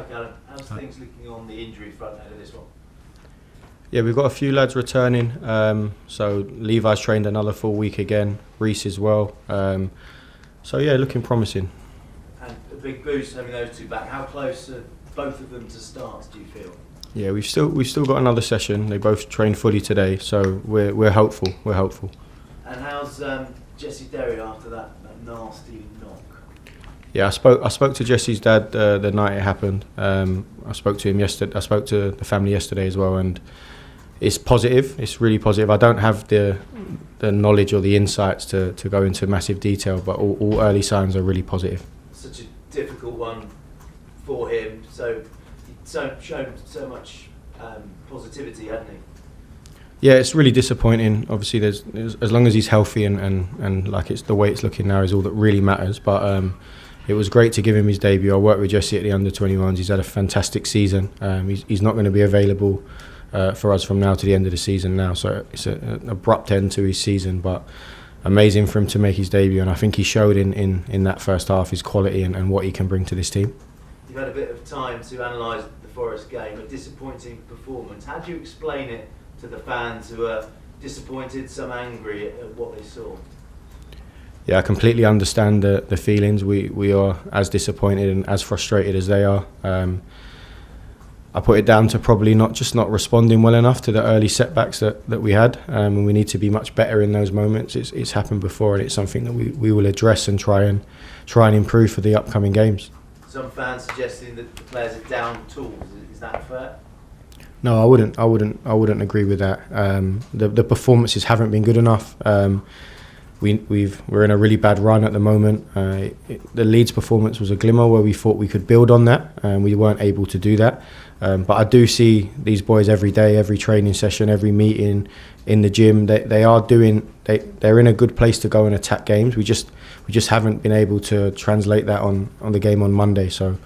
Callum. How's things looking on the injury front ahead of this one? Yeah, we've got a few lads returning. So Levi's trained another full week again. Reece as well. So yeah, looking promising. And a big boost having those two back. How close are both of them to starts, do you feel? Yeah, we've still got another session. They both trained fully today, so we're hopeful. We're hopeful. And how's Jesse Derry after that nasty knock? Yeah, I spoke to Jesse's dad the night it happened. I spoke to him yesterday. I spoke to the family yesterday as well, and it's positive. It's really positive. I don't have the knowledge or the insights to go into massive detail, but all early signs are really positive. Such a difficult one for him. So he's shown so much positivity, hasn't he? Yeah, it's really disappointing. Obviously, there's as long as he's healthy and like it's the way it's looking now is all that really matters. But it was great to give him his debut. I worked with Jesse at the under-21s. He's had a fantastic season. He's not going to be available for us from now to the end of the season now. So it's an abrupt end to his season, but amazing for him to make his debut. And I think he showed in that first half his quality and what he can bring to this team. You've had a bit of time to analyse the Forest game, a disappointing performance. How do you explain it to the fans who are disappointed, some angry at what they saw? Yeah, I completely understand the feelings. We are as disappointed and as frustrated as they are. I put it down to probably not responding well enough to the early setbacks that we had, and we need to be much better in those moments. It's happened before, and it's something that we will address and try and improve for the upcoming games. Some fans suggesting that the players are down tools. Is that fair? No, I wouldn't agree with that. The performances haven't been good enough. We're in a really bad run at the moment. The Leeds performance was a glimmer where we thought we could build on that, and we weren't able to do that. But I do see these boys every day, every training session, every meeting in the gym. They're in a good place to go and attack games. We just haven't been able to translate that on the game on Monday. So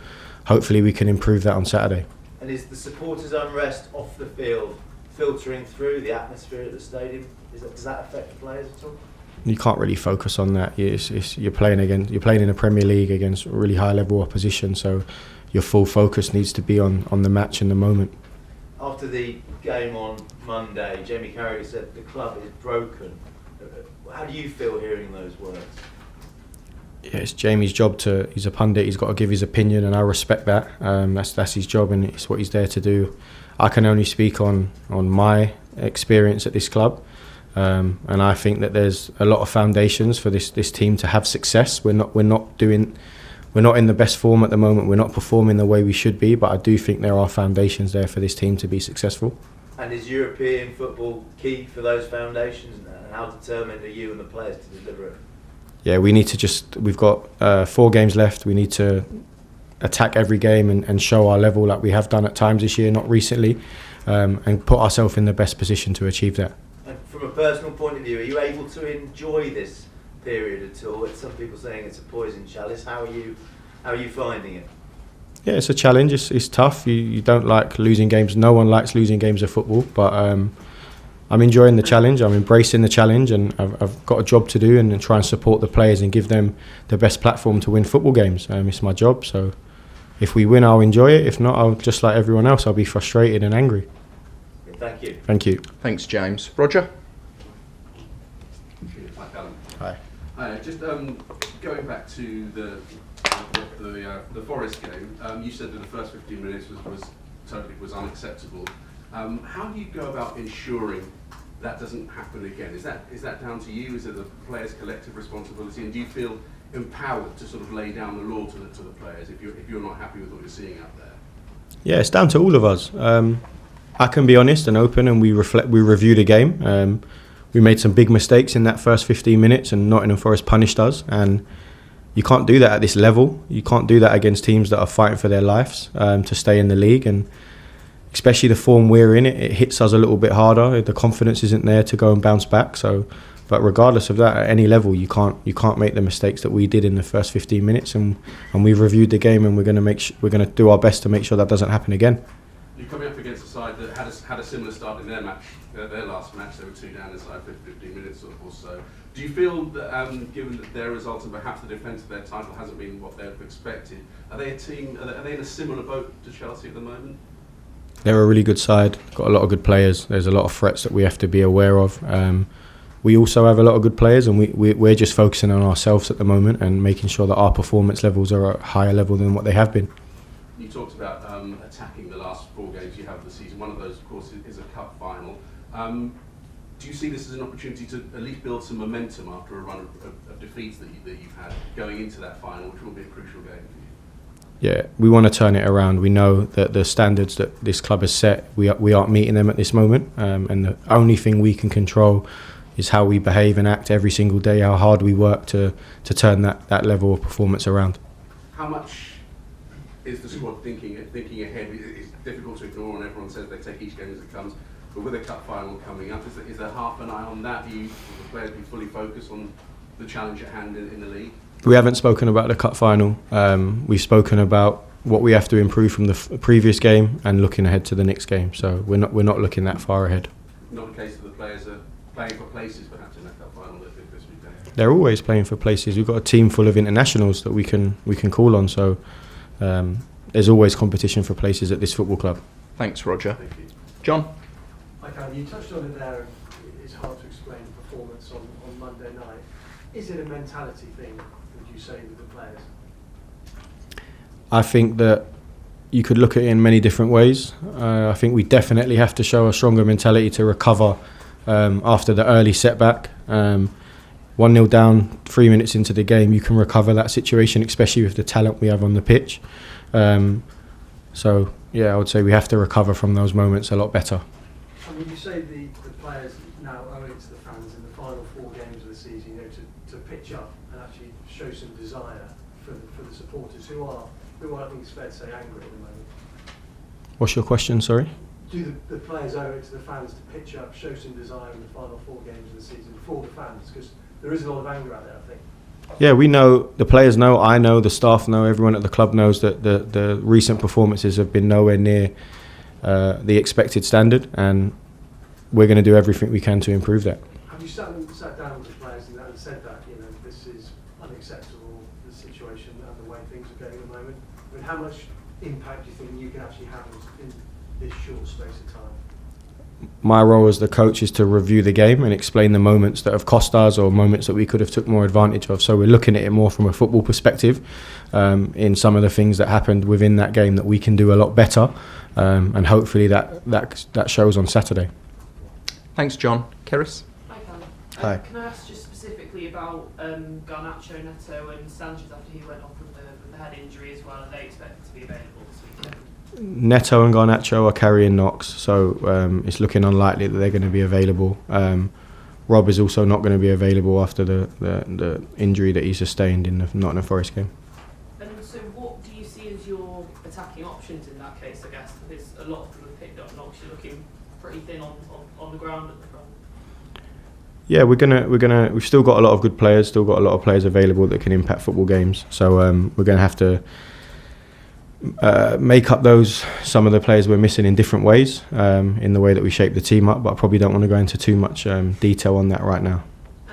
hopefully we can improve that on Saturday. And is the supporters' unrest off the field filtering through the atmosphere at the stadium? Does that affect the players at all? You can't really focus on that. You're playing in the Premier League against really high level opposition, so your full focus needs to be on the match and the moment. After the game on Monday, Jamie Carragher said the club is broken. How do you feel hearing those words? Yeah, it's Jamie's job he's a pundit, he's got to give his opinion, and I respect that. That's his job, and it's what he's there to do. I can only speak on my experience at this club. And I think that there's a lot of foundations for this team to have success. We're not in the best form at the moment. We're not performing the way we should be, but I do think there are foundations there for this team to be successful. And is European football key for those foundations? And how determined are you and the players to deliver it? Yeah, we need to we've got 4 games left. We need to attack every game and show our level like we have done at times this year, not recently, and put ourselves in the best position to achieve that. From a personal point of view, are you able to enjoy this period at all? Some people saying it's a poison chalice. How are you finding it? Yeah, it's a challenge. It's tough. You don't like losing games. No one likes losing games of football. But I'm enjoying the challenge. I'm embracing the challenge, and I've got a job to do and try and support the players and give them the best platform to win football games. It's my job. So if we win, I'll enjoy it. If not, I'll just like everyone else. I'll be frustrated and angry. Thank you. Thank you. Thanks, James. Roger. Hi, just going back to the Forest game, you said that the first 15 minutes was unacceptable. How do you go about ensuring that doesn't happen again? Is that down to you? Is it the players' collective responsibility? And do you feel empowered to sort of lay down the law to the players if you're not happy with what you're seeing out there? Yeah, it's down to all of us. I can be honest and open, and we review the game. We made some big mistakes in that first 15 minutes, and Nottingham Forest punished us. And you can't do that at this level. You can't do that against teams that are fighting for their lives to stay in the league. And especially the form we're in, it hits us a little bit harder. The confidence isn't there to go and bounce back. But regardless of that, at any level, you can't make the mistakes that we did in the first 15 minutes. And we've reviewed the game, and we're going to do our best to make sure that doesn't happen again. You're coming up against a side that had a similar start in their match, their last match. They were 2 down inside 15 minutes or so. Do you feel that, given that their results and perhaps the defence of their title hasn't been what they've expected, are they a team? Are they in a similar boat to Chelsea at the moment? They're a really good side. Got a lot of good players. There's a lot of threats that we have to be aware of. We also have a lot of good players, and we're just focusing on ourselves at the moment and making sure that our performance levels are at a higher level than what they have been. You talked about attacking the last 4 games you have of the season. One of those, of course, is a cup final. Do you see this as an opportunity to at least build some momentum after a run of defeats that you've had going into that final, which will be a crucial game for you? Yeah, we want to turn it around. We know that the standards that this club has set, we aren't meeting them at this moment, and the only thing we can control is how we behave and act every single day, how hard we work to turn that level of performance around. How much is the squad thinking ahead? It's difficult to ignore, and everyone says they take each game as it comes. But with a cup final coming up, is there half an eye on that? Do the players be fully focused on the challenge at hand in the league? We haven't spoken about the cup final. We've spoken about what we have to improve from the previous game and looking ahead to the next game. So we're not looking that far ahead. Not the case that the players are playing for places, perhaps, in that cup final this weekend. They're always playing for places. We've got a team full of internationals that we can call on. So there's always competition for places at this football club. Thanks, Roger. Thank you. John? Okay, you touched on it there. It's hard to explain performance on Monday night. Is it a mentality thing, would you say, with the players? I think that you could look at it in many different ways. I think we definitely have to show a stronger mentality to recover after the early setback. 1-0 down, 3 minutes into the game, you can recover that situation, especially with the talent we have on the pitch. So, yeah, I would say we have to recover from those moments a lot better. And would you say the players now owe it to the fans in the final 4 games of the season, to pitch up and actually show some desire for the supporters who are, I think it's fair to say, angry at the moment? What's your question, sorry? Do the players owe it to the fans to pitch up, show some desire in the final 4 games of the season for the fans? Because there is a lot of anger out there, I think. Yeah, we know, the players know, I know, the staff know, everyone at the club knows that the recent performances have been nowhere near the expected standard, and we're going to do everything we can to improve that. Have you sat down with the players and said that, this is unacceptable, the situation and the way things are going at the moment? I mean, how much impact do you think you can actually have in this short space of time? My role as the coach is to review the game and explain the moments that have cost us or moments that we could have took more advantage of. So we're looking at it more from a football perspective, in some of the things that happened within that game that we can do a lot better, and hopefully that shows on Saturday. Thanks, John. Keris? Hi, Callum. Hi. Can I ask just specifically about Garnacho, Neto and Sanchez after he went off with the head injury as well? Are they expected to be available this weekend? Neto and Garnacho are carrying knocks, so it's looking unlikely that they're going to be available. Rob is also not going to be available after the injury that he sustained in the Nottingham Forest game. And so what do you see as your attacking options in that case, I guess? Because a lot of them have picked up knocks. You're looking pretty thin on the ground at the front. Yeah, we've still got a lot of good players, still got a lot of players available that can impact football games. So we're going to have to make up some of the players we're missing in different ways, in the way that we shape the team up, but I probably don't want to go into too much detail on that right now.